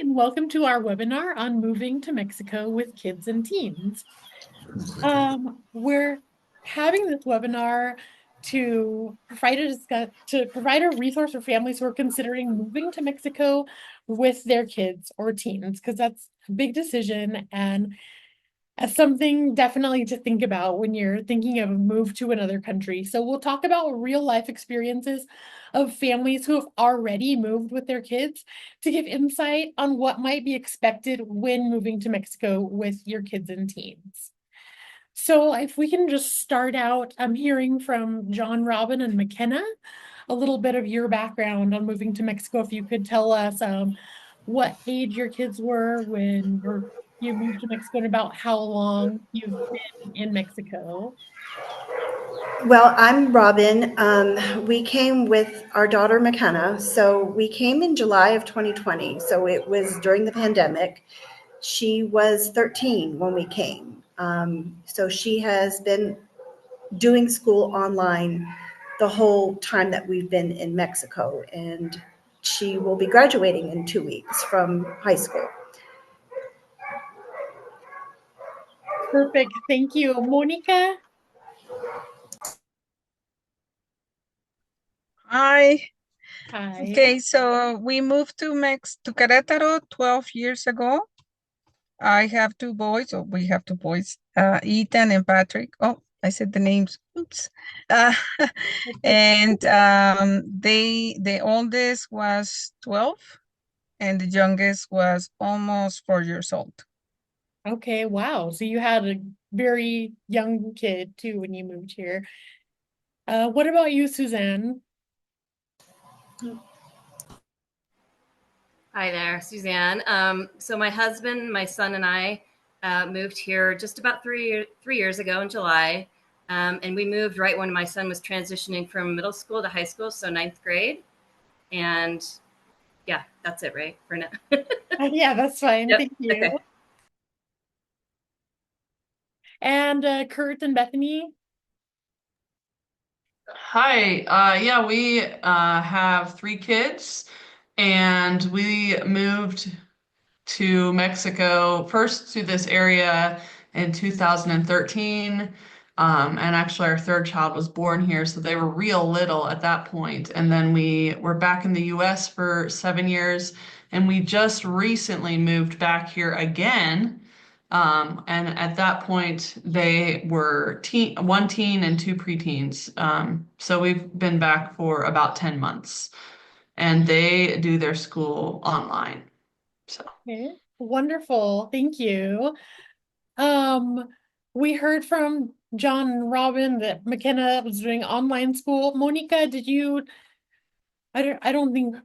and welcome to our webinar on moving to Mexico with kids and teens. We're having this webinar to provide a resource for families who are considering moving to Mexico with their kids or teens, because that's a big decision and something definitely to think about when you're thinking of a move to another country. So we'll talk about real life experiences of families who have already moved with their kids to give insight on what might be expected when moving to Mexico with your kids and teens. So if we can just start out, I'm hearing from John, Robin, and McKenna, a little bit of your background on moving to Mexico. If you could tell us what age your kids were when you moved to Mexico and about how long you've been in Mexico. Well, I'm Robin. We came with our daughter McKenna. So we came in July of 2020. So it was during the pandemic. She was 13 when we came. So she has been doing school online the whole time that we've been in Mexico. And she will be graduating in 2 weeks from high school. Perfect. Thank you. Monica? Hi. Hi. Okay, so we moved to Querétaro 12 years ago. I have two boys, or we have two boys, Ethan and Patrick. Oh, I said the names. Oops. And the oldest was 12 and the youngest was almost 4 years old. Okay, wow. So you had a very young kid too when you moved here. What about you, Suzanne? Hi there, Suzanne. So my husband, my son, and I moved here just about 3 years ago in July. And we moved right when my son was transitioning from middle school to high school, so ninth grade. And yeah, that's it, right, for now. Yeah, that's fine. Yep. Thank you. Okay. And Kurt and Bethany? Hi, yeah, we have three kids, and we moved to Mexico first to this area in 2013. And actually, our third child was born here, so they were real little at that point. And then we were back in the US for 7 years, and we just recently moved back here again. And at that point, they were one teen and two preteens. So we've been back for about 10 months, and they do their school online. So. Okay, wonderful. Thank you. We heard from John and Robin that McKenna was doing online school. Monica, did you, I don't think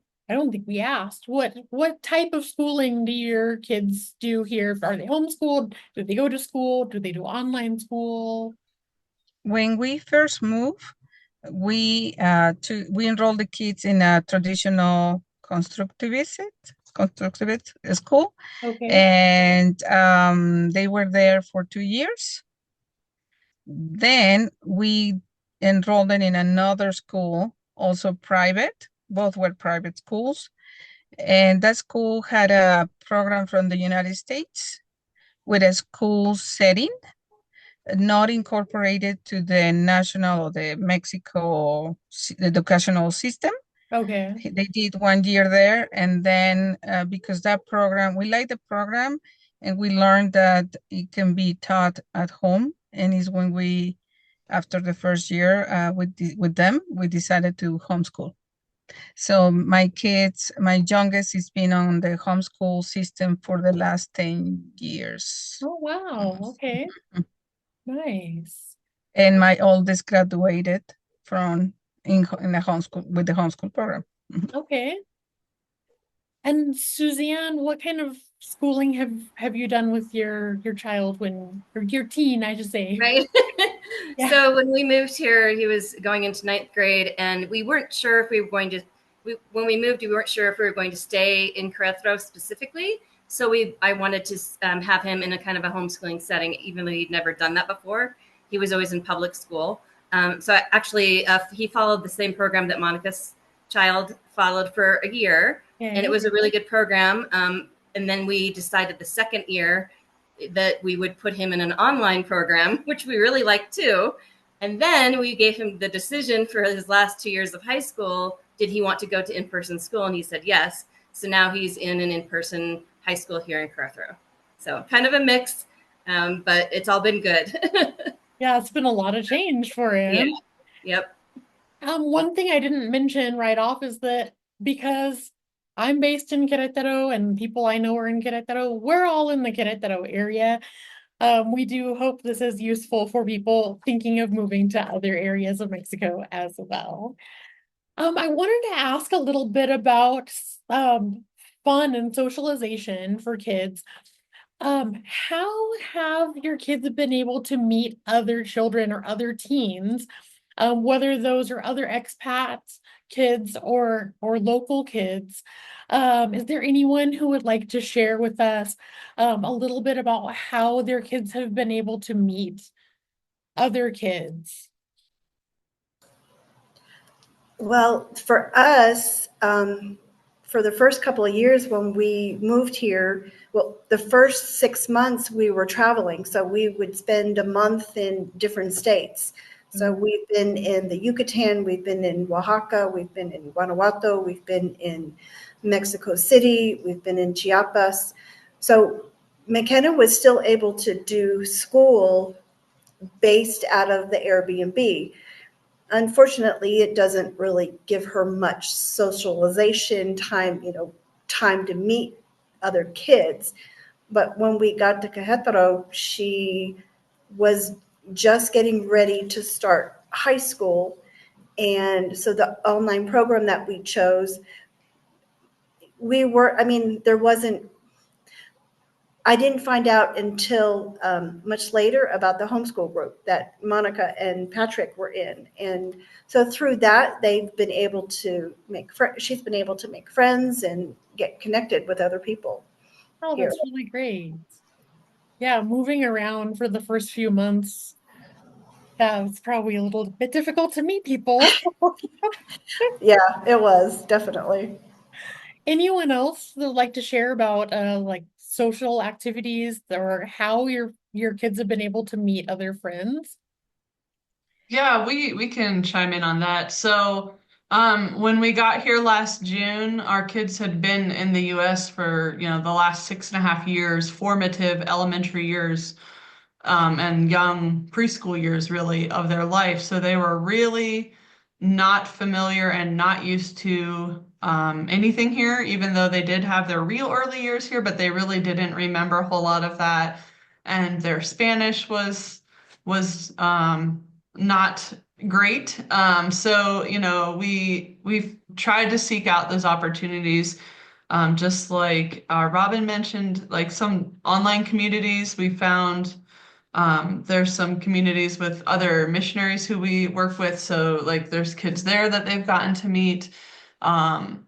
we asked. What type of schooling do your kids do here? Are they homeschooled? Do they go to school? Do they do online school? When we first moved, we enrolled the kids in a traditional constructivist school. Okay. And they were there for 2 years. Then we enrolled them in another school, also private. Both were private schools. And that school had a program from the United States with a school setting, not incorporated to the national or the Mexico educational system. Okay. They did 1 year there, and then because that program, we like the program, and we learned that it can be taught at home. And is when we, after the first year with them, we decided to homeschool. So my youngest has been on the homeschool system for the last 10 years. Oh, wow. Okay. Nice. And my oldest graduated from in the homeschool with the homeschool program. Okay. And Suzanne, what kind of schooling have you done with your child or your teen, I should say? Right. Yeah. So when we moved here, he was going into ninth grade, and we weren't sure if we were going to. When we moved, we weren't sure if we were going to stay in Querétaro specifically. So I wanted to have him in a kind of a homeschooling setting, even though he'd never done that before. He was always in public school. He followed the same program that Monica's child followed for a year. Okay. And it was a really good program. And then we decided the second year that we would put him in an online program, which we really liked too. And then we gave him the decision for his last 2 years of high school. Did he want to go to in-person school? And he said yes. So now he's in an in-person high school here in Querétaro. So kind of a mix, but it's all been good. Yeah, it's been a lot of change for Yeah. him. Yep. One thing I didn't mention right off is that because I'm based in Querétaro and people I know are in Querétaro, we're all in the Querétaro area. We do hope this is useful for people thinking of moving to other areas of Mexico as well. I wanted to ask a little bit about fun and socialization for kids. How have your kids been able to meet other children or other teens, whether those are other expats, kids, or local kids? Is there anyone who would like to share with us a little bit about how their kids have been able to meet other kids? Well, for us, for the first couple of years when we moved here, well, the first 6 months we were traveling. So we would spend a month in different states. So we've been in the Yucatan, we've been in Oaxaca, we've been in Guanajuato, we've been in Mexico City, we've been in Chiapas. So McKenna was still able to do school based out of the Airbnb. Unfortunately, it doesn't really give her much socialization time, time to meet other kids. But when we got to Querétaro, she was just getting ready to start high school. And so the online program that we chose, there wasn't, I didn't find out until much later about the homeschool group that Monica and Patrick were in. And so through that, they've been able to she's been able to make friends and get connected with other people Oh, here. that's really great. Yeah, moving around for the first few months, that was probably a little bit difficult to meet people. Yeah, it was definitely. Anyone else that would like to share about like social activities or how your kids have been able to meet other friends? Yeah, we can chime in on that. So, when we got here last June, our kids had been in the US for, the last 6.5 years, formative elementary years, and young preschool years really of their life. So they were really not familiar and not used to anything here, even though they did have their real early years here, but they really didn't remember a whole lot of that. And their Spanish was not great. So, we've tried to seek out those opportunities. Just like Robin mentioned, like some online communities we found. There's some communities with other missionaries who we work with. So like there's kids there that they've gotten to meet.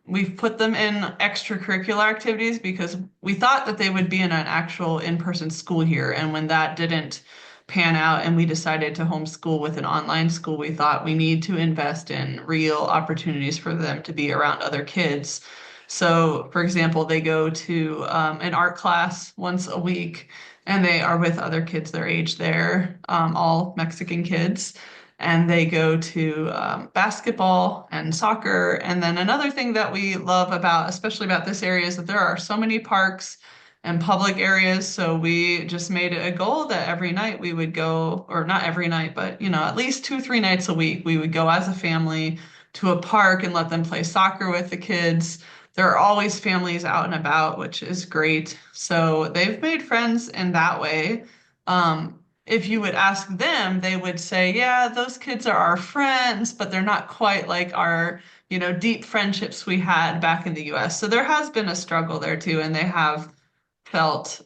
We've put them in extracurricular activities because we thought that they would be in an actual in-person school here. And when that didn't pan out and we decided to homeschool with an online school, we thought we need to invest in real opportunities for them to be around other kids. So, for example, they go to an art class once a week and they are with other kids their age there, all Mexican kids. And they go to basketball and soccer. And then another thing that we love about, especially about this area, is that there are so many parks and public areas. So we just made it a goal that every night we would go, or not every night, but at least 2, 3 nights a week, we would go as a family to a park and let them play soccer with the kids. There are always families out and about, which is great. So they've made friends in that way. If you would ask them, they would say, yeah, those kids are our friends, but they're not quite like our, deep friendships we had back in the US. So there has been a struggle there too, and they have felt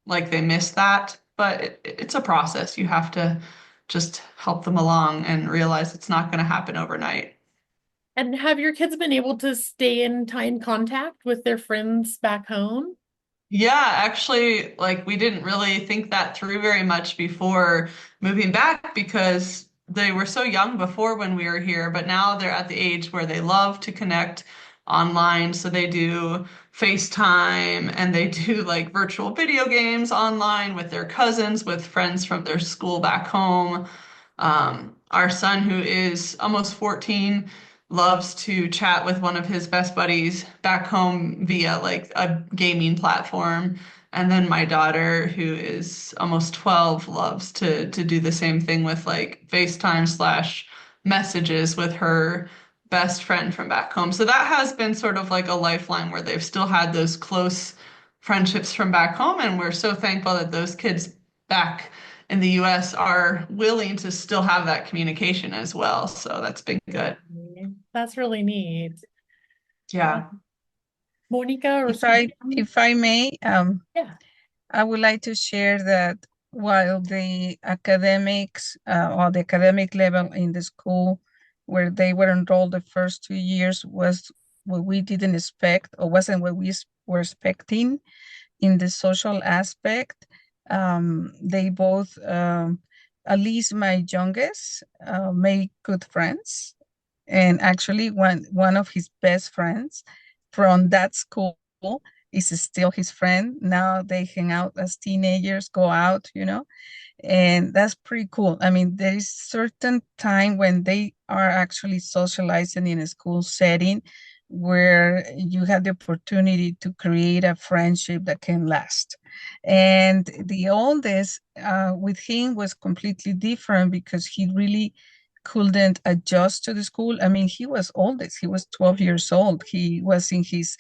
like they missed that. But it's a process. You have to just help them along and realize it's not going to happen overnight. And have your kids been able to stay in time contact with their friends back home? Yeah, actually, like we didn't really think that through very much before moving back because they were so young before when we were here, but now they're at the age where they love to connect online. So they do FaceTime and they do like virtual video games online with their cousins, with friends from their school back home. Our son, who is almost 14, loves to chat with one of his best buddies back home via like a gaming platform. And then my daughter, who is almost 12, loves to do the same thing with like FaceTime slash messages with her best friend from back home. So that has been sort of like a lifeline where they've still had those close friendships from back home. And we're so thankful that those kids back in the US are willing to still have that communication as well. So that's been good. That's really neat. Yeah. Monica or If I may, yeah. I would like to share that while the academics or the academic level in the school where they were enrolled the first 2 years was what we didn't expect or wasn't what we were expecting in the social aspect. They both, at least my youngest, made good friends. And actually one of his best friends from that school is still his friend. Now they hang out as teenagers, go out, and that's pretty cool. I mean, there is certain time when they are actually socializing in a school setting where you have the opportunity to create a friendship that can last. And the oldest with him was completely different because he really couldn't adjust to the school. I mean, he was oldest, he was 12 years old. He was in his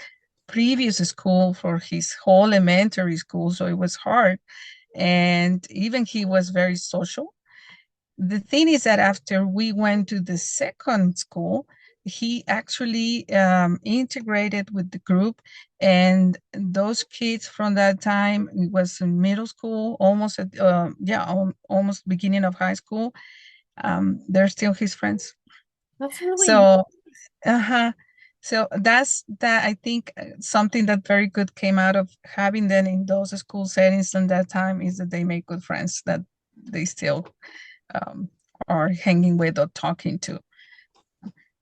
previous school for his whole elementary school, so it was hard. And even he was very social. The thing is that after we went to the second school, he actually integrated with the group, and those kids from that time, it was in middle school, almost at almost beginning of high school. They're still his friends. That's really neat. So uh-huh. So that's that. I think something that very good came out of having them in those school settings in that time is that they make good friends that they still um, are hanging with or talking to.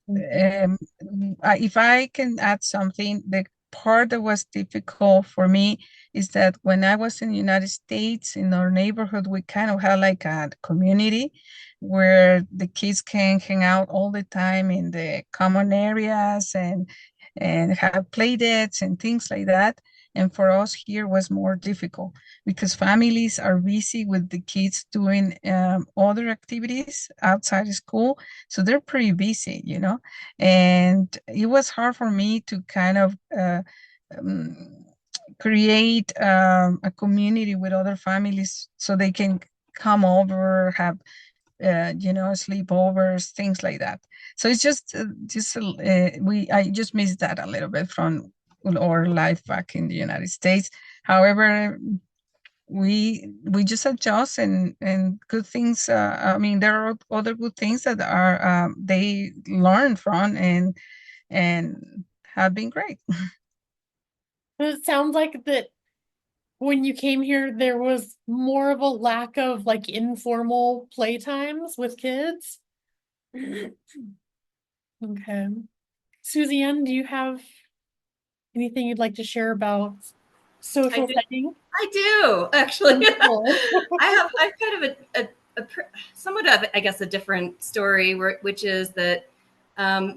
If I can add something, the part that was difficult for me is that when I was in the United States, in our neighborhood, we kind of had like a community where the kids can hang out all the time in the common areas and have play dates and things like that. And for us here was more difficult because families are busy with the kids doing other activities outside of school. So they're pretty busy. And it was hard for me to kind of um, create a community with other families so they can come over, have sleepovers, things like that. So it's I just miss that a little bit from our life back in the United States. However, we just adjust and good things. I mean, there are other good things that are they learn from and have been great. It sounds like that when you came here, there was more of a lack of like informal playtimes with kids. Okay. Suzanne, do you have anything you'd like to share about social do. setting? I do actually. Wonderful. I've kind of somewhat of, I guess, a different story, which is that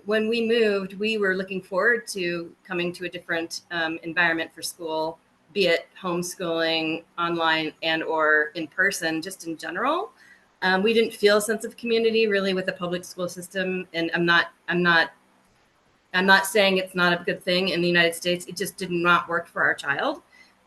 when we moved, we were looking forward to coming to a different environment for school, be it homeschooling, online, and or in person, just in general. We didn't feel a sense of community really with the public school system, and I'm not saying it's not a good thing in the United States. It just did not work for our child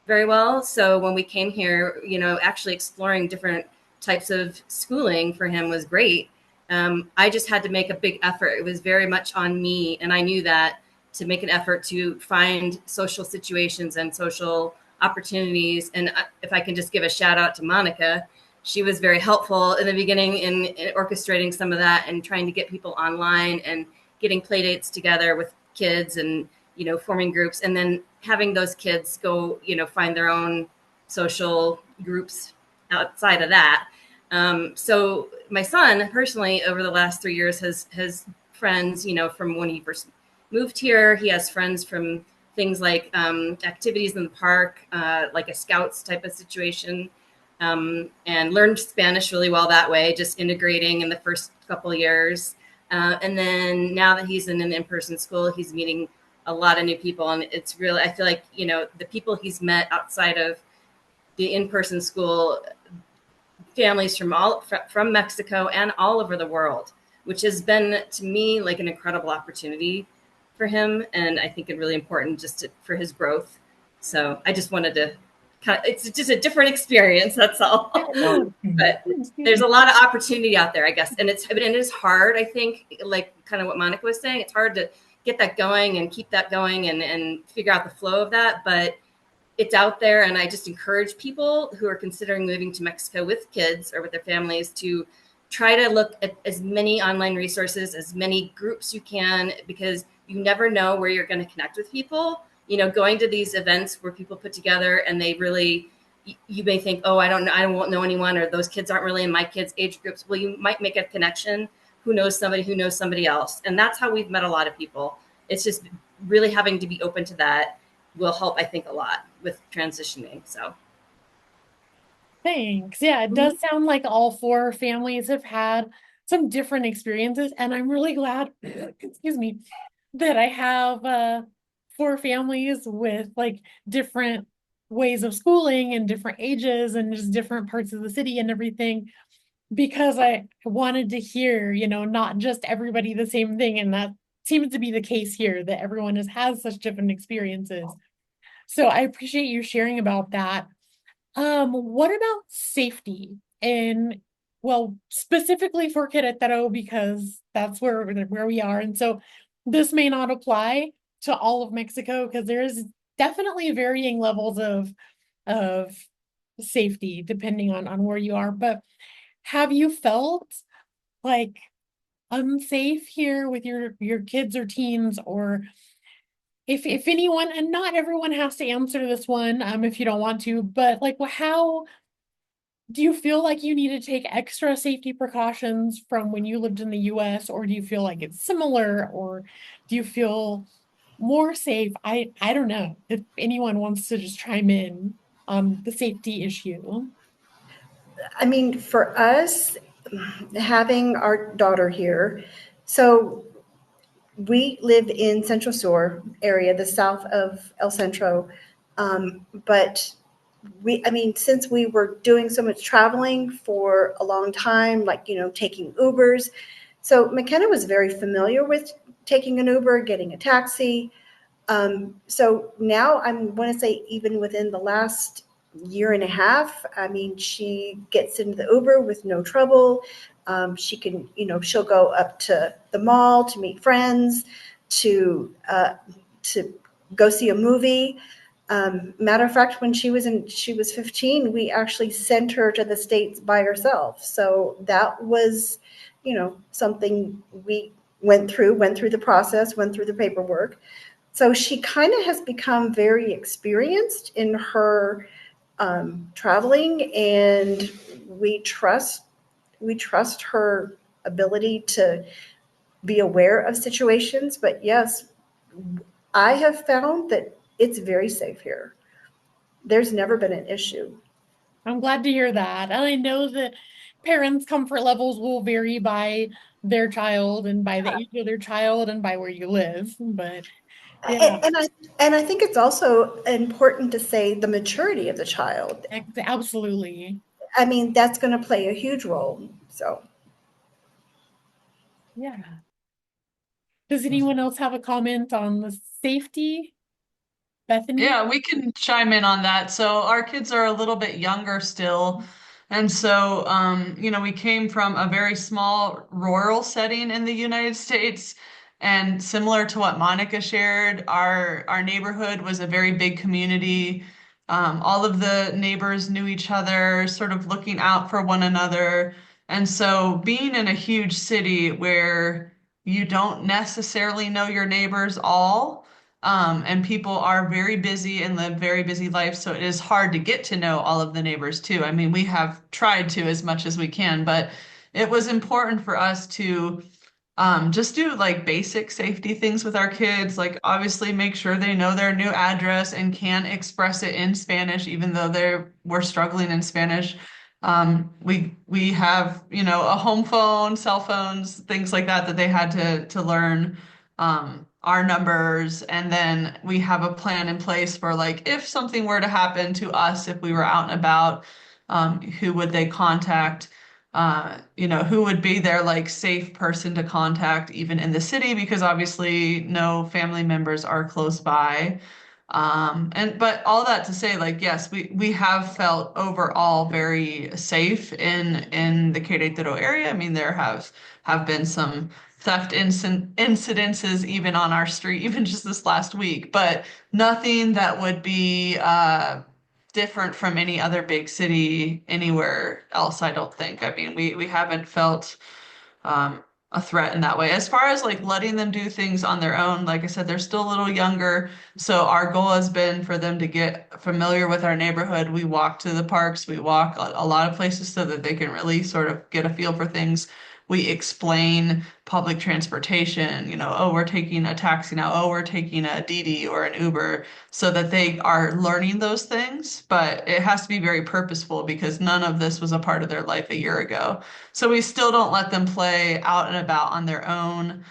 very well. So when we came here, actually exploring different types of schooling for him was great. I just had to make a big effort. It was very much on me. And I knew that to make an effort to find social situations and social opportunities. And if I can just give a shout out to Monica, she was very helpful in the beginning in orchestrating some of that and trying to get people online and getting play dates together with kids and, forming groups, and then having those kids go, find their own social groups outside of that. So my son personally, over the last 3 years, has friends, from when he first moved here. He has friends from things like activities in the park, like a scouts type of situation, and learned Spanish really well that way, just integrating in the first couple of years. And then now that he's in an in-person school, he's meeting a lot of new people, and it's really, I feel like, the people he's met outside of the in-person school, families from Mexico and all over the world, which has been to me like an incredible opportunity for him, and I think it's really important for his growth. So I just wanted to it's just a different experience, that's all. Yeah, no. But there's a lot of opportunity out there, I guess, and it is hard. I think, like kind of what Monica was saying, it's hard to get that going and keep that going and figure out the flow of that, but it's out there. And I just encourage people who are considering moving to Mexico with kids or with their families to try to look at as many online resources, as many groups you can, because you never know where you're going to connect with people. Going to these events where people put together and they really, you may think, oh, I won't know anyone, or those kids aren't really in my kids' age groups. Well, you might make a connection. Who knows somebody else. And that's how we've met a lot of people. It's just really having to be open to that will help, I think, a lot with transitioning. So Thanks. Yeah, it does sound like all four families have had some different experiences, and I'm really glad, excuse me, that I have four families with like different ways of schooling and different ages and just different parts of the city and everything, because I wanted to hear, not just everybody the same thing, and that seems to be the case here, that everyone has such different experiences. So I appreciate you sharing about that. What about safety? And well, specifically for Querétaro, because that's where we are. And so this may not apply to all of Mexico, because there's definitely varying levels of safety depending on where you are. But have you felt like unsafe here with your kids or teens, or if anyone, and not everyone has to answer this one, if you don't want to, but like, how do you feel like you need to take extra safety precautions from when you lived in the US, or do you feel like it's similar, or do you feel more safe? I don't know if anyone wants to just chime in on the safety issue. I mean, for us, having our daughter here, so we live in Central Sur area, the south of El Centro, but since we were doing so much traveling for a long time, like, taking Ubers, so McKenna was very familiar with taking an Uber, getting a taxi. So now I want to say, even within the last year and a half, she gets into the Uber with no trouble. She can, she'll go up to the mall to meet friends, to go see a movie. Matter of fact, when she was 15, we actually sent her to the States by herself. So that was, something we went through the process, went through the paperwork. So she kind of has become very experienced in her traveling, and we trust her ability to be aware of situations. But yes, I have found that it's very safe here. There's never been an issue. I'm glad to hear that. And I know that parents' comfort levels will vary by their child and by the age of their child and by where you live. But yeah, And I think it's also important to say the maturity of the child. absolutely. That's going to play a huge role. So Yeah. Does anyone else have a comment on the safety? Bethany? Yeah, we can chime in on that. So our kids are a little bit younger still. And so, we came from a very small rural setting in the United States. And similar to what Monica shared, our neighborhood was a very big community. All of the neighbors knew each other, sort of looking out for one another. And so being in a huge city where you don't necessarily know your neighbors all, and people are very busy and live very busy lives, so it is hard to get to know all of the neighbors too. I mean, we have tried to as much as we can, but it was important for us to just do like basic safety things with our kids, like obviously make sure they know their new address and can express it in Spanish, even though we're struggling in Spanish. We have, you know, a home phone, cell phones, things like that they had to learn our numbers, and then we have a plan in place for like if something were to happen to us, if we were out and about, who would they contact? You know, who would be their like safe person to contact even in the city, because obviously no family members are close by. And but all that to say, like, yes, we have felt overall very safe in the Querétaro area. I mean, there have been some theft incidences even on our street, even just this last week, but nothing that would be different from any other big city anywhere else, I don't think. I mean, we haven't felt a threat in that way. As far as like letting them do things on their own, like I said, they're still a little younger. So our goal has been for them to get familiar with our neighborhood. We walk to the parks, we walk a lot of places so that they can really sort of get a feel for things. We explain public transportation, you know, oh, we're taking a taxi now, oh, we're taking a Didi or an Uber, so that they are learning those things. But it has to be very purposeful because none of this was a part of their life a year ago. So we still don't let them play out and about on their own,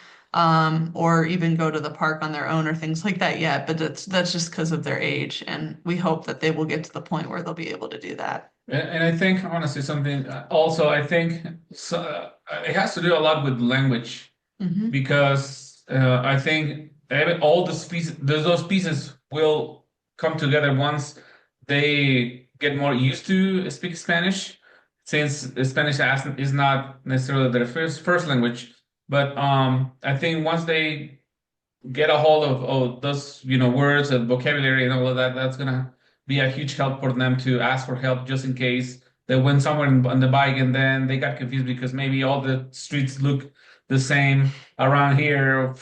or even go to the park on their own or things like that yet. But that's just because of their age, and we hope that they will get to the point where they'll be able to do that. And I think I want to say something. Also, I think it has to do a lot with language Mhm. because I think all those pieces will come together once they get more used to speak Spanish, since Spanish is not necessarily their first language. But I think once they get a hold of those words and vocabulary and all of that, that's gonna be a huge help for them to ask for help just in case they went somewhere on the bike and then they got confused because maybe all the streets look the same around here.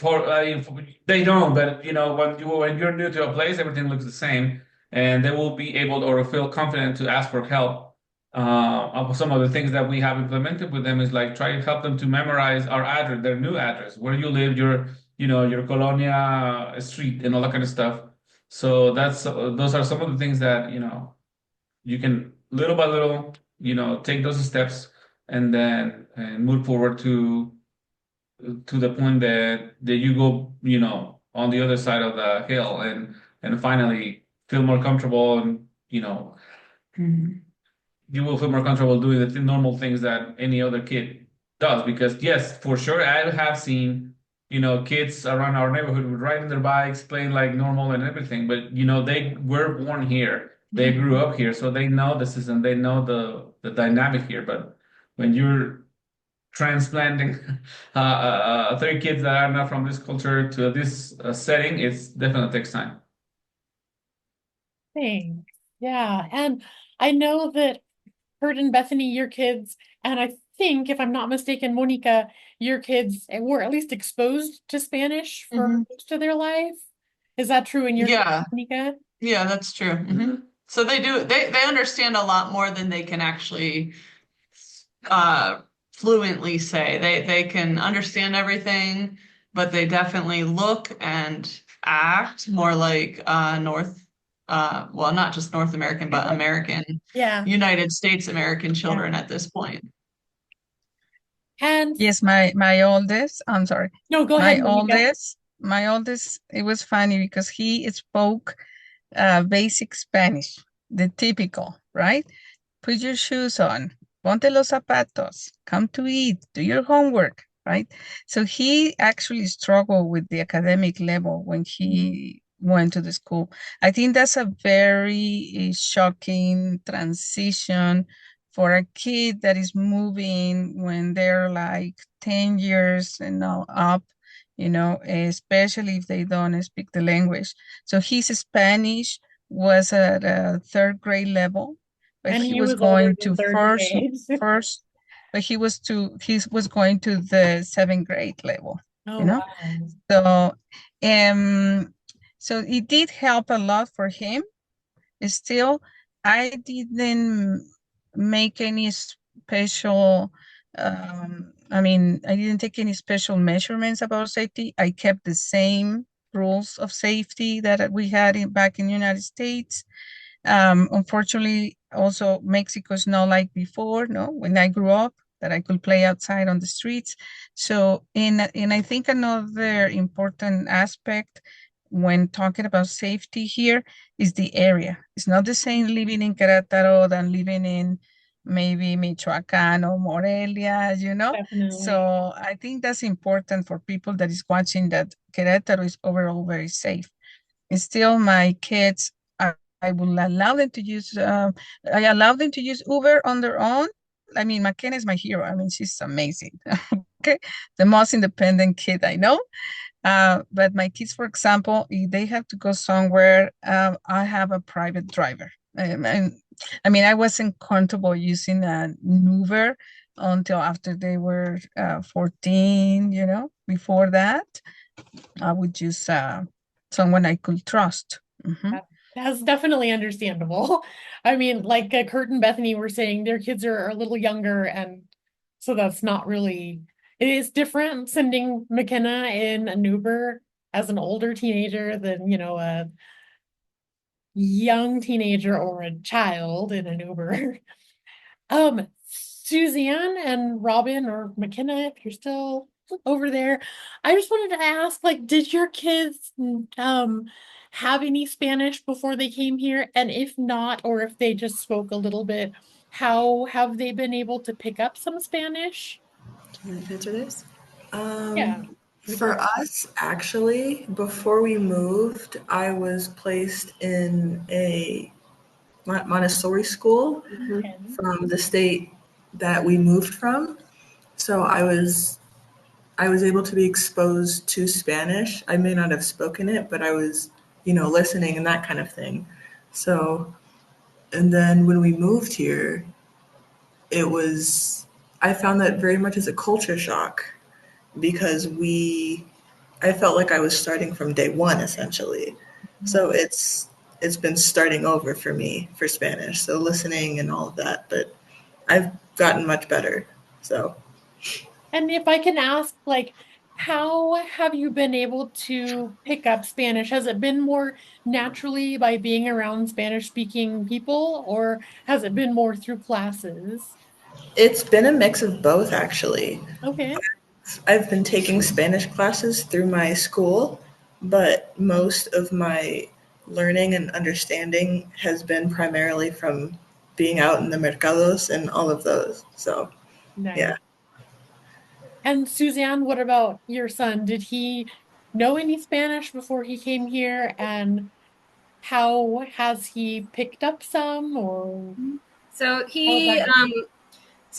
They don't, but when you're new to a place, everything looks the same, and they will be able or feel confident to ask for help. Some of the things that we have implemented with them is like try to help them to memorize our address, their new address, where you live, your colonia street and all that kind of stuff. So those are some of the things that you can little by little take those steps and then move forward to the point that you go on the other side of the hill and finally feel more comfortable and you will feel more comfortable doing the normal things that any other kid does. Because yes, for sure, I have seen, kids around our neighborhood would riding their bikes, playing like normal and everything. But they were born here, they grew up here, so they know the system, they know the dynamic here. But when you're transplanting three kids that are not from this culture to this setting, it's definitely takes time. Thanks. Yeah. And I know that Kurt and Bethany, your kids, and I think, if I'm not mistaken, Monica, your kids were at least exposed to Spanish for Mhm. most of their life. Is that true in your case, Yeah, Monica? yeah, that's true. So they understand a lot more than they can actually uh fluently say. They can understand everything, but they definitely look and act more like well, not just North American, but American, Yeah. United States American children at this point. And Yes, my oldest, I'm sorry, no, go my ahead, Monica. oldest, it was funny because he spoke basic Spanish, the typical, right? Put your shoes on, ponte los zapatos, come to eat, do your homework, right? So he actually struggled with the academic level when he went to the school. I think that's a very shocking transition for a kid that is moving when they're like 10 years and now up, especially if they don't speak the language. So his Spanish was at a third grade level, but And he he was was older going than to third grade. first, but he was going to the seventh grade level, Oh, you know? wow. So, so it did help a lot for him. Still, I didn't make any special I mean, I didn't take any special measurements about safety. I kept the same rules of safety that we had back in the United States. Unfortunately, also Mexico is not like before, no, when I grew up, that I could play outside on the streets. So, in I think another important aspect when talking about safety here is the area. It's not the same living in Querétaro than living in maybe Michoacán or Morelia, you know? Definitely. So I think that's important for people that is watching, that Querétaro is overall very safe. And still my kids, I will allow them to use, I allow them to use Uber on their own. I mean, McKenna is my hero. I mean, she's amazing. Okay. The most independent kid I know. But my kids, for example, if they have to go somewhere, I have a private driver. And I mean, I wasn't comfortable using an Uber until after they were 14, you know. Before that, I would use someone I could trust. Mhm. That's definitely understandable. I mean, like Kurt and Bethany were saying, their kids are a little younger, and so that's not really, it is different sending McKenna in an Uber as an older teenager than, you know, a young teenager or a child in an Uber. Suzanne and Robin or McKenna, if you're still over there, I just wanted to ask, like, did your kids have any Spanish before they came here? And if not, or if they just spoke a little bit, how have they been able to pick up some Spanish? Do you want to answer this? Yeah. For us, actually, before we moved, I was placed in a Montessori school Okay. from the state that we moved from. So I was able to be exposed to Spanish. I may not have spoken it, but I was, listening and that kind of thing. So, and then when we moved here, I found that very much as a culture shock because I felt like I was starting from day one essentially. So it's been starting over for me for Spanish. So listening and all of that, but I've gotten much better. So And if I can ask, like, how have you been able to pick up Spanish? Has it been more naturally by being around Spanish speaking people, or has it been more through classes? it's been a mix of both actually. Okay. I've been taking Spanish classes through my school, but most of my learning and understanding has been primarily from being out in the mercados and all of those. So, Nice. yeah. And Suzanne, what about your son? Did he know any Spanish before he came here? And how has he picked up some, or So how is he that going?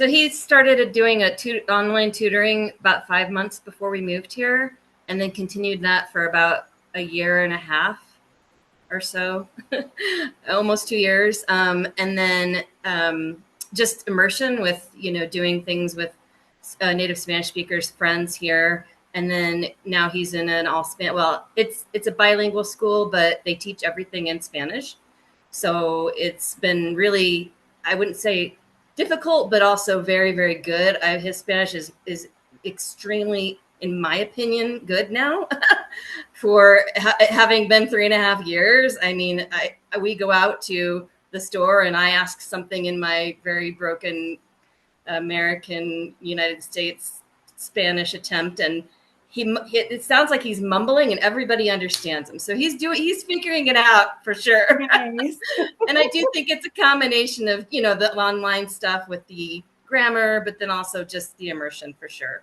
he started doing online tutoring about 5 months before we moved here, and then continued that for about a year and a half or so, almost 2 years. And then just immersion with, doing things with native Spanish speakers, friends here. And then now he's in an all Spanish. Well, it's a bilingual school, but they teach everything in Spanish. So it's been really, I wouldn't say difficult, but also very, very good. His Spanish is extremely, in my opinion, good now for having been 3.5 years. I mean, we go out to the store and I ask something in my very broken American United States Spanish attempt, and it sounds like he's mumbling and everybody understands him. So he's figuring it out for sure. Nice. And I do think it's a combination of, the online stuff with the grammar, but then also just the immersion for sure.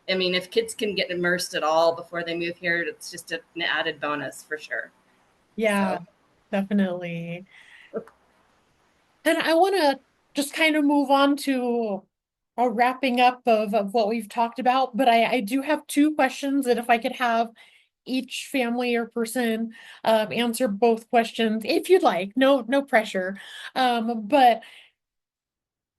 I mean, if kids can get immersed at all before they move here, it's just an added bonus for sure. Yeah, definitely. And I want to just kind of move on to a wrapping up of what we've talked about, but I do have two questions that if I could have each family or person answer both questions, if you'd like, no pressure. But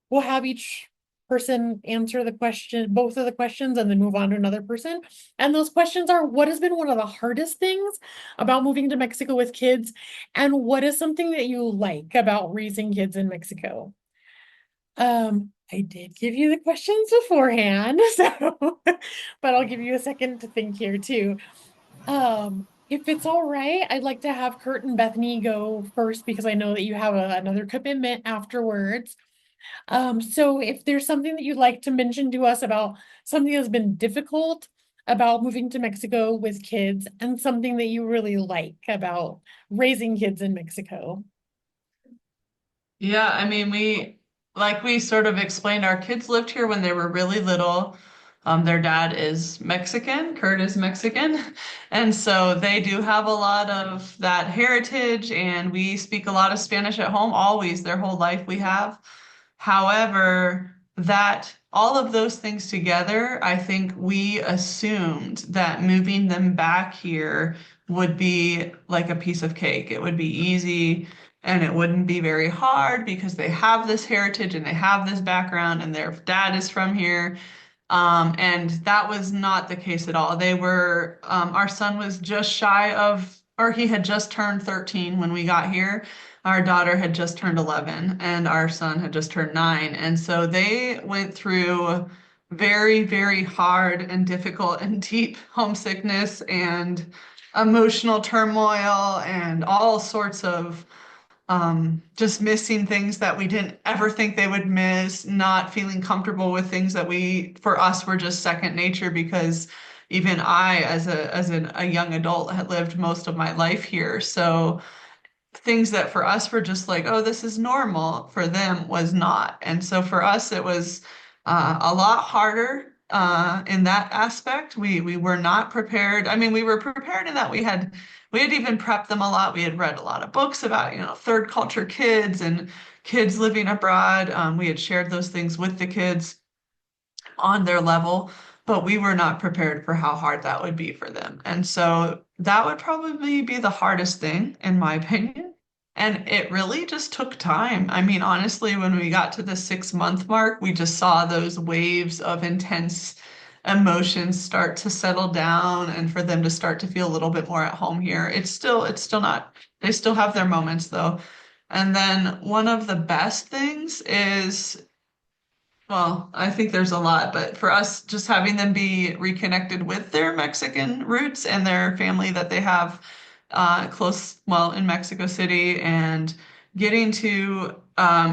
we'll have each person answer the question, both of the questions, and then move on to another person. And those questions are, what has been one of the hardest things about moving to Mexico with kids? And what is something that you like about raising kids in Mexico? I did give you the questions beforehand, so but I'll give you a second to think here too. If it's all right, I'd like to have Kurt and Bethany go first because I know that you have another commitment afterwards. So if there's something that you'd like to mention to us about something that's been difficult about moving to Mexico with kids and something that you really like about raising kids in Mexico. Yeah, I mean, like we sort of explained, our kids lived here when they were really little. Their dad is Mexican, Kurt is Mexican, and so they do have a lot of that heritage, and we speak a lot of Spanish at home, always, their whole life we have. However, that all of those things together, I think we assumed that moving them back here would be like a piece of cake. It would be easy and it wouldn't be very hard because they have this heritage and they have this background and their dad is from here. And that was not the case at all. Our son was just shy of, or he had just turned 13 when we got here. Our daughter had just turned 11 and our son had just turned 9. And so they went through very, very hard and difficult and deep homesickness and emotional turmoil and all sorts of just missing things that we didn't ever think they would miss, not feeling comfortable with things that for us, were just second nature because even I, a young adult, had lived most of my life here. So things that for us were just like, oh, this is normal, for them was not. And so for us, it was a lot harder in that aspect. We were not prepared. I mean, we were prepared in that we had even prepped them a lot. We had read a lot of books about, third culture kids and kids living abroad. We had shared those things with the kids on their level, but we were not prepared for how hard that would be for them. And so that would probably be the hardest thing, in my opinion. And it really just took time. I mean, honestly, when we got to the 6 month mark, we just saw those waves of intense emotions start to settle down and for them to start to feel a little bit more at home here. It's still not, they still have their moments though. And then one of the best things is, well, I think there's a lot, but for us, just having them be reconnected with their Mexican roots and their family that they have in Mexico City, and getting to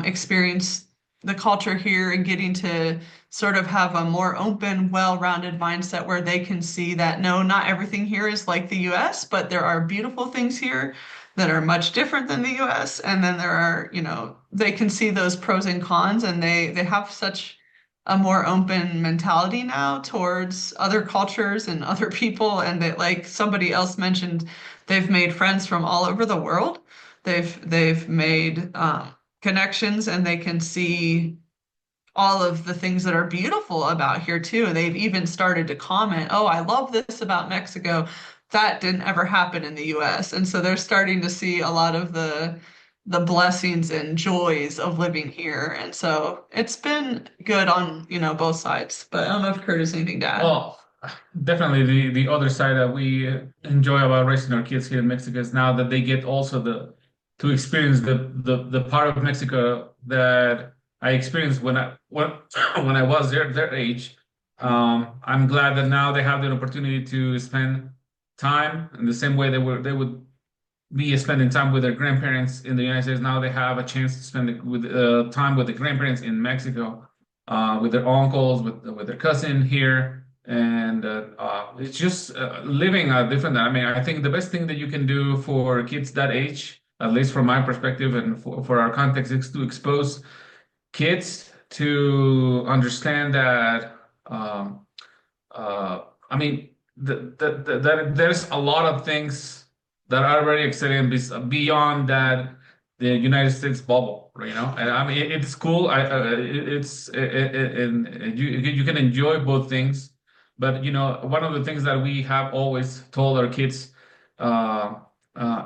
experience the culture here and getting to sort of have a more open, well-rounded mindset where they can see that no, not everything here is like the US, but there are beautiful things here that are much different than the US. And then there are, they can see those pros and cons, and they have such a more open mentality now towards other cultures and other people. And that, like somebody else mentioned, they've made friends from all over the world. They've made connections, and they can see all of the things that are beautiful about here too. And they've even started to comment, oh, I love this about Mexico. That didn't ever happen in the US. And so they're starting to see a lot of the blessings and joys of living here. And so it's been good on, both sides. But I don't know if Kurt has anything to add. Well, definitely the other side that we enjoy about raising our kids here in Mexico is now that they get also to experience the part of Mexico that I experienced when when I was their age. I'm glad that now they have the opportunity to spend time in the same way they would be spending time with their grandparents in the United States. Now they have a chance to spend time with the grandparents in Mexico, with their uncles, with their cousin here, and it's just living a different. I mean, I think the best thing that you can do for kids that age, at least from my perspective and for our context, is to expose kids to understand that. I mean, that there's a lot of things that are very exciting beyond that the United States bubble, And I mean, it's cool. And you can enjoy both things, but one of the things that we have always told our kids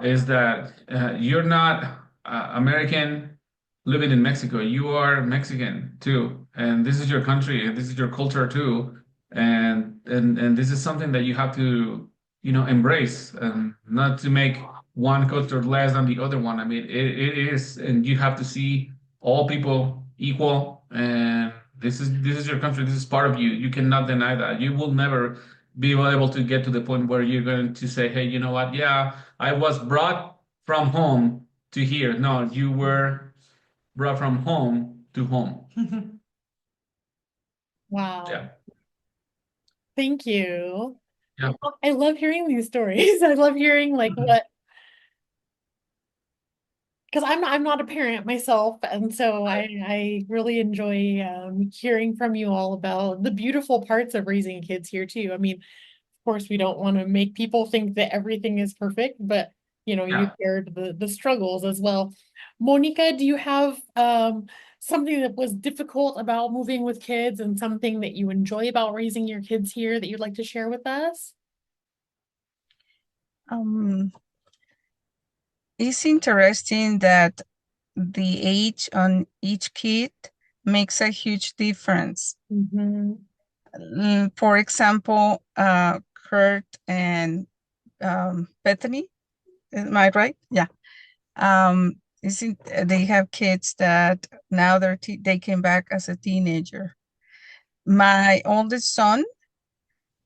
is that you're not American living in Mexico. You are Mexican too, and this is your country, and this is your culture too, and this is something that you have to embrace, and not to make one culture less than the other one. I mean, it is, and you have to see all people equal, and this is your country. This is part of you. You cannot deny that. You will never be able to get to the point where you're going to say, "Hey, you know what? Yeah, I was brought from home to here." No, you were brought from home to home. Wow. Yeah, Thank you. yeah, I love hearing these stories. I love hearing like what, because I'm not a parent myself, and so I really enjoy hearing from you all about the beautiful parts of raising kids here too. I mean, of course, we don't want to make people think that everything is perfect, but you yeah. shared the struggles as well. Monica, do you have something that was difficult about moving with kids and something that you enjoy about raising your kids here that you'd like to share with us? Um, it's interesting that the age on each kid makes a huge difference. Mhm. For example, Kurt and Bethany, am I right? Yeah. Isn't they have kids that now they came back as a teenager. My oldest son,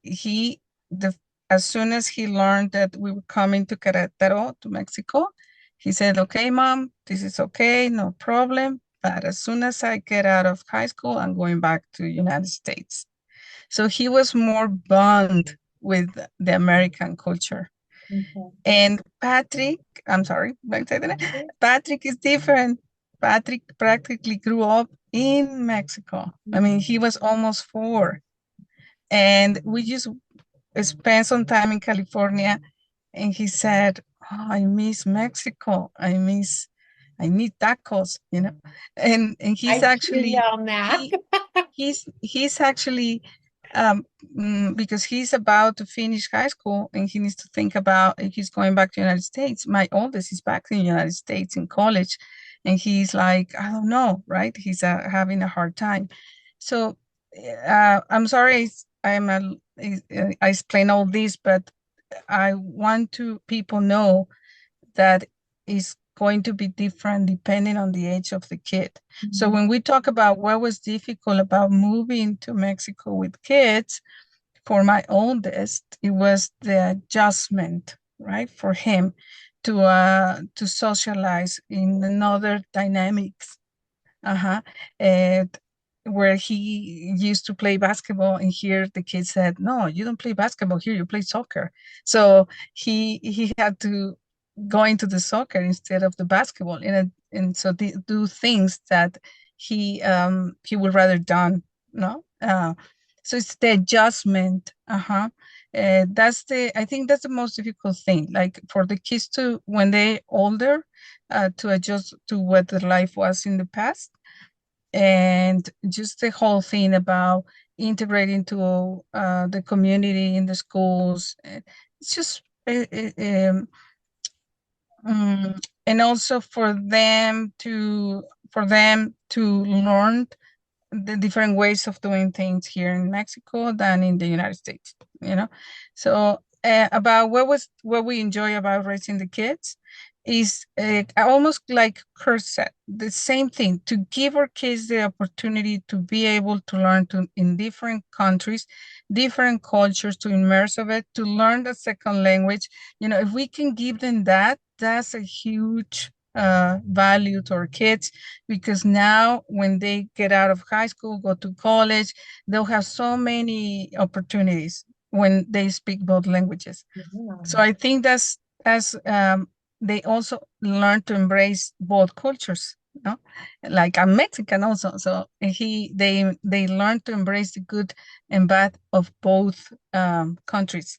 he the as soon as he learned that we were coming to Querétaro, to Mexico, he said, "Okay, mom, this is okay, no problem. But as soon as I get out of high school, I'm going back to United States." So he was more bond with the American culture. Okay. And Patrick, I'm sorry, like I said that, Patrick is different. Patrick practically grew up in Mexico. I mean, he was almost 4. And we just spent some time in California, and he said, "Oh, I miss Mexico. I need tacos, you know." And he's I hear you actually on that. he he's actually because he's about to finish high school and he needs to think about if he's going back to the United States. My oldest is back in the United States in college, and he's like, I don't know, right? He's having a hard time. So I'm sorry, I explain all this, but I want to people know that is going to be different depending on the age of the kid. So when we talk about what was difficult about moving to Mexico with kids, for my oldest, it was the adjustment, right, for him to socialize in another dynamics. Uh-huh. And where he used to play basketball, and here the kid said, "No, you don't play basketball here, you play soccer." So he had to go into the soccer instead of the basketball, and so do things that he would rather done, no? So it's the adjustment. Uh-huh. I think that's the most difficult thing, like for the kids to, when they older, to adjust to what the life was in the past, and just the whole thing about integrating to the community in the schools. It's just and also for them to learn the different ways of doing things here in Mexico than in the United States, you know? So about what we enjoy about raising the kids is almost like Kurt said, the same thing, to give our kids the opportunity to be able to learn in different countries, different cultures, to immerse of it, to learn the second language. If we can give them that, that's a huge value to our kids, because now when they get out of high school, go to college, they'll have so many opportunities when they speak both languages. So I think that's they also learn to embrace both cultures. Like I'm Mexican also, so they learn to embrace the good and bad of both countries.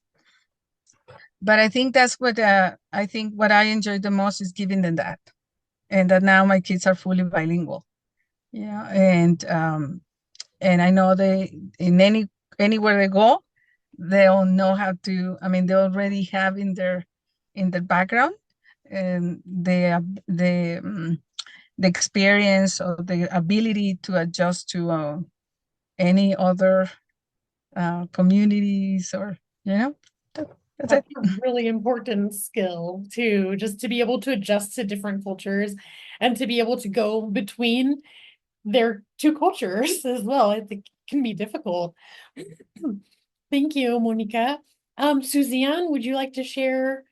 But I think that's what I enjoy the most is giving them that, and that now my kids are fully bilingual. Yeah, and I know they anywhere they go, they'll know how to. I mean, they already have in their background and the experience or the ability to adjust to any other communities, or that, that's it. That's a really important skill too, just to be able to adjust to different cultures and to be able to go between their two cultures as well. I think it can be difficult. Thank you, Monica. Suzanne, would you like to share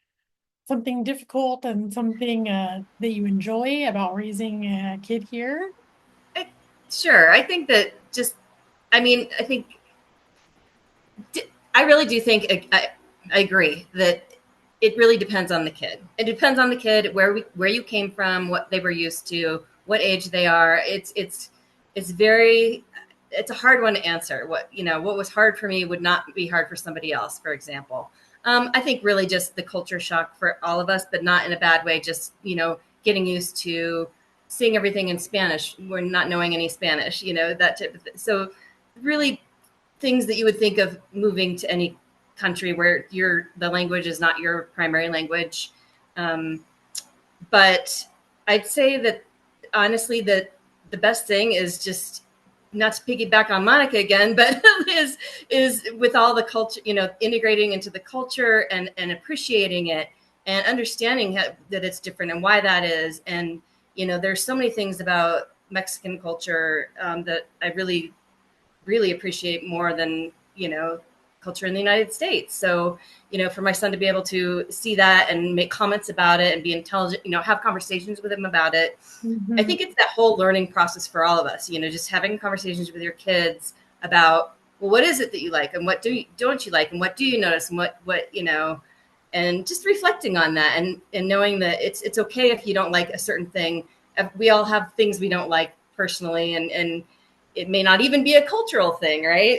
something difficult and something that you enjoy about raising a kid here? Sure. I think that I think I really do think I agree that it really depends on the kid. It depends on the kid where you came from, what they were used to, what age they are. It's very it's a hard one to answer. What was hard for me would not be hard for somebody else, for example. I think really just the culture shock for all of us, but not in a bad way. Just getting used to seeing everything in Spanish. We're not knowing any Spanish. That type of thing. So really things that you would think of moving to any country where the language is not your primary language. But I'd say that honestly, that the best thing is just not to piggyback on Monica again, but is with all the culture, integrating into the culture and appreciating it and understanding that it's different and why that is. And, there's so many things about Mexican culture that I really, really appreciate more than, culture in the United States. So, for my son to be able to see that and make comments about it and be intelligent, have conversations with him about it. I think it's that whole learning process for all of us, just having conversations with your kids about, well, what is it that you like and what don't you like and what do you notice and what, and just reflecting on that and knowing that it's okay if you don't like a certain thing. We all have things we don't like personally, and it may not even be a cultural thing, right?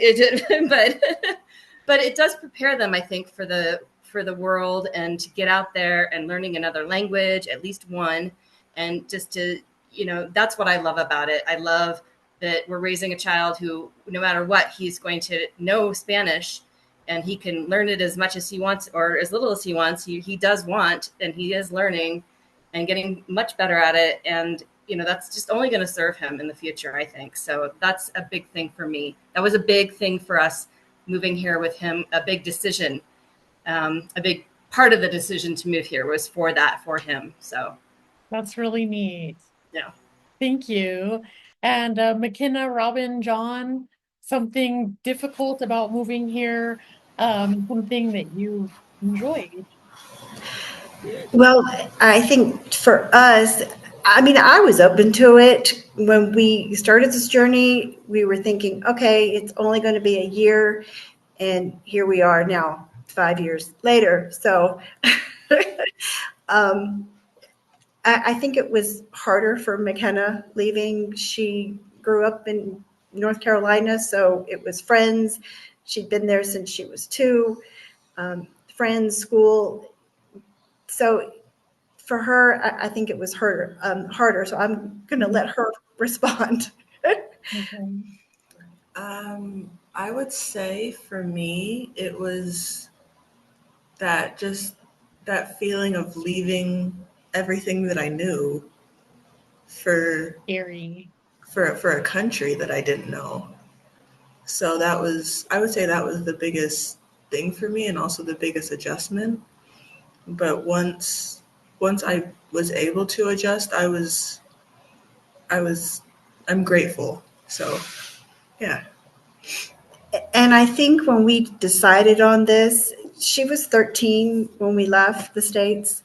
But it does prepare them, I think, for the world and to get out there and learning another language, at least one, and just to, that's what I love about it. I love that we're raising a child who, no matter what, he's going to know Spanish and he can learn it as much as he wants or as little as he wants. He does want, and he is learning and getting much better at it. And, that's just only going to serve him in the future, I think. So that's a big thing for me. That was a big thing for us moving here with him, a big decision. A big part of the decision to move here was for him. So That's really neat. yeah. Thank you. And McKenna, Robin, John, something difficult about moving here, something that you enjoyed. Well, I think for us, I mean, I was open to it. When we started this journey, we were thinking, okay, it's only going to be a year. And here we are now, 5 years later. So I think it was harder for McKenna leaving. She grew up in North Carolina, so it was friends. She'd been there since she was 2, friends, school. So for her, I think it was harder. So I'm going to let her respond. Okay. I would say for me, it was that feeling of leaving everything that I knew for Scary. for a country that I didn't know. So I would say that was the biggest thing for me and also the biggest adjustment. But once I was able to adjust, I'm grateful. So yeah. And I think when we decided on this, she was 13 when we left the States.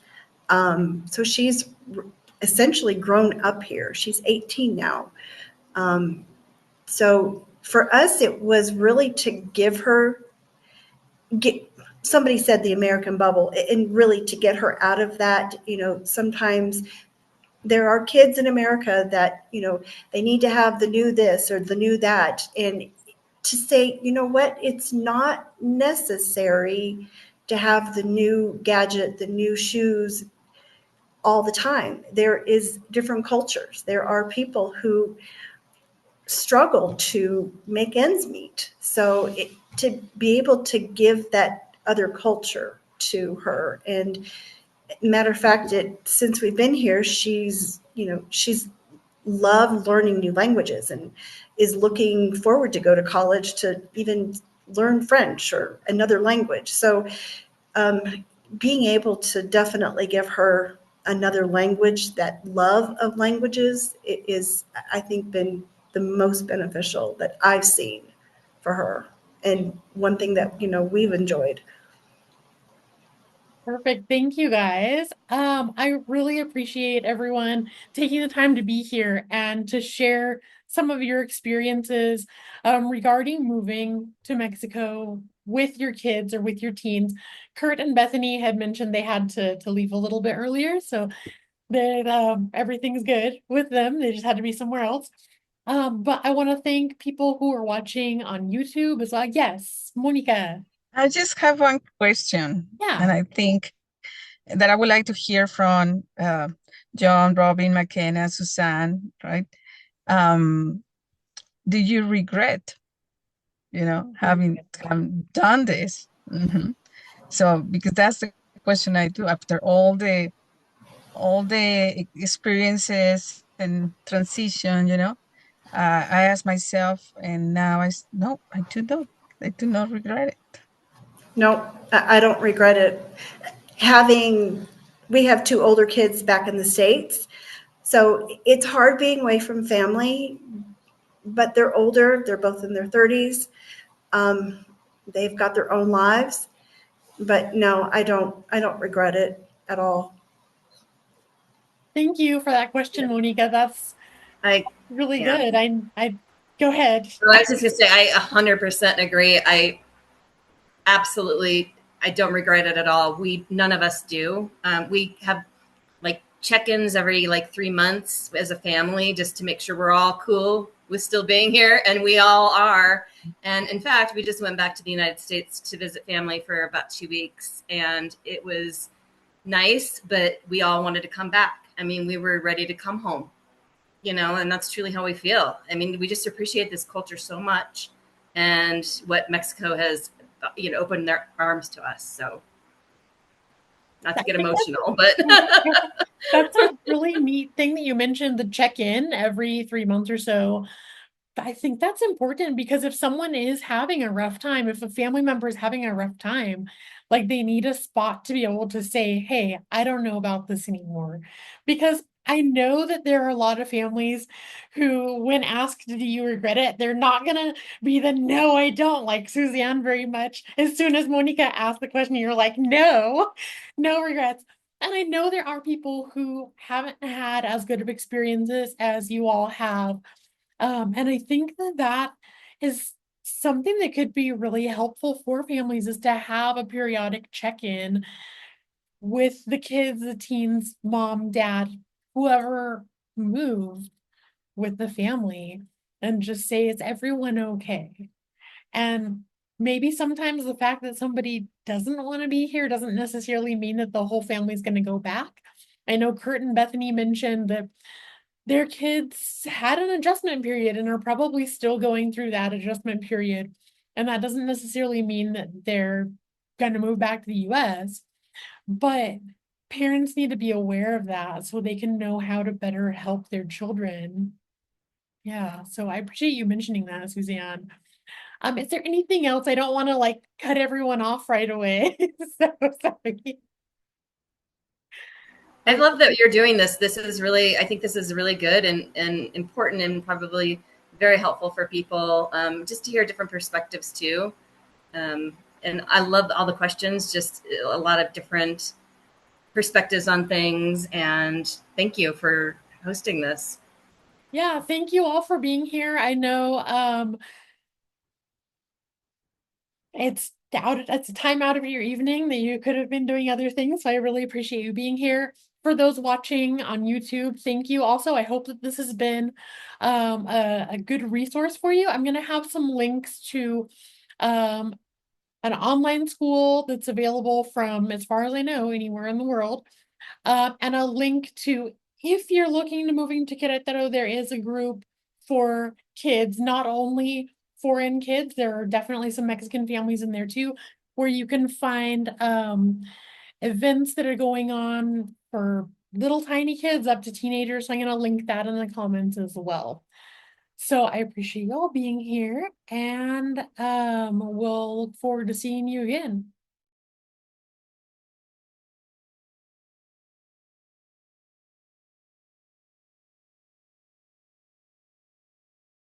So she's essentially grown up here. She's 18 now. So for us, it was really to give her, somebody said the American bubble, and really to get her out of that. Sometimes there are kids in America that, they need to have the new this or the new that. And to say, you know what, it's not necessary to have the new gadget, the new shoes all the time. There is different cultures. There are people who struggle to make ends meet. So to be able to give that other culture to her, and matter of fact, since we've been here, she's loved learning new languages and is looking forward to go to college to even learn French or another language. So being able to definitely give her another language, that love of languages is, I think, been the most beneficial that I've seen for her. And one thing that, we've enjoyed. Perfect. Thank you guys. I really appreciate everyone taking the time to be here and to share some of your experiences regarding moving to Mexico with your kids or with your teens. Kurt and Bethany had mentioned they had to leave a little bit earlier, so that everything's good with them. They just had to be somewhere else. But I want to thank people who are watching on YouTube as well. Yes, Monica. I just have one question, Yeah. and I think that I would like to hear from John, Robin, McKenna, Suzanne, right? Do you regret, having done this? So, because that's the question I do after all the experiences and transition, I ask myself, and now no, I do not regret it. No, I don't regret it. We have two older kids back in the States, so it's hard being away from family, but they're older. They're both in their 30s. They've got their own lives, but no, I don't regret it at all. Thank you for that question, Monica. That's really good. I go ahead. Well, I was just gonna say, I 100% agree. I don't regret it at all. None of us do. We have like check-ins every 3 months as a family, just to make sure we're all cool with still being here, and we all are. And in fact, we just went back to the United States to visit family for about 2 weeks, and it was nice, but we all wanted to come back. I mean, we were ready to come home, and that's truly how we feel. I mean, we just appreciate this culture so much, and what Mexico has, opened their arms to us. So, not to get emotional, but That's a really neat thing that you mentioned, the check-in every 3 months or so. I think that's important because if someone is having a rough time, if a family member is having a rough time, like they need a spot to be able to say, hey, I don't know about this anymore. Because I know that there are a lot of families who, when asked, do you regret it? They're not going to be the no, I don't, like Suzanne very much. As soon as Monica asked the question, you're like, no, no regrets. And I know there are people who haven't had as good of experiences as you all have. And I think that that is something that could be really helpful for families, is to have a periodic check-in with the kids, the teens, mom, dad, whoever moved with the family, and just say, is everyone okay? And maybe sometimes the fact that somebody doesn't want to be here doesn't necessarily mean that the whole family's going to go back. I know Kurt and Bethany mentioned that their kids had an adjustment period and are probably still going through that adjustment period. And that doesn't necessarily mean that they're going to move back to the US, but parents need to be aware of that so they can know how to better help their children. Yeah, so I appreciate you mentioning that, Suzanne. Is there anything else? I don't want to cut everyone off right away. So sorry. I love that you're doing this. I think this is really good and important, and probably very helpful for people, just to hear different perspectives too. And I love all the questions, just a lot of different perspectives on things. And thank you for hosting this. Yeah, thank you all for being here. I know it's a time out of your evening that you could have been doing other things. So I really appreciate you being here. For those watching on YouTube, thank you. Also, I hope that this has been a good resource for you. I'm going to have some links to an online school that's available from, as far as I know, anywhere in the world. And a link to, if you're looking to moving to Querétaro, there is a group for kids, not only foreign kids, there are definitely some Mexican families in there too, where you can find events that are going on for little tiny kids up to teenagers. So I'm going to link that in the comments as well. So I appreciate y'all being here, and we'll look forward to seeing you again.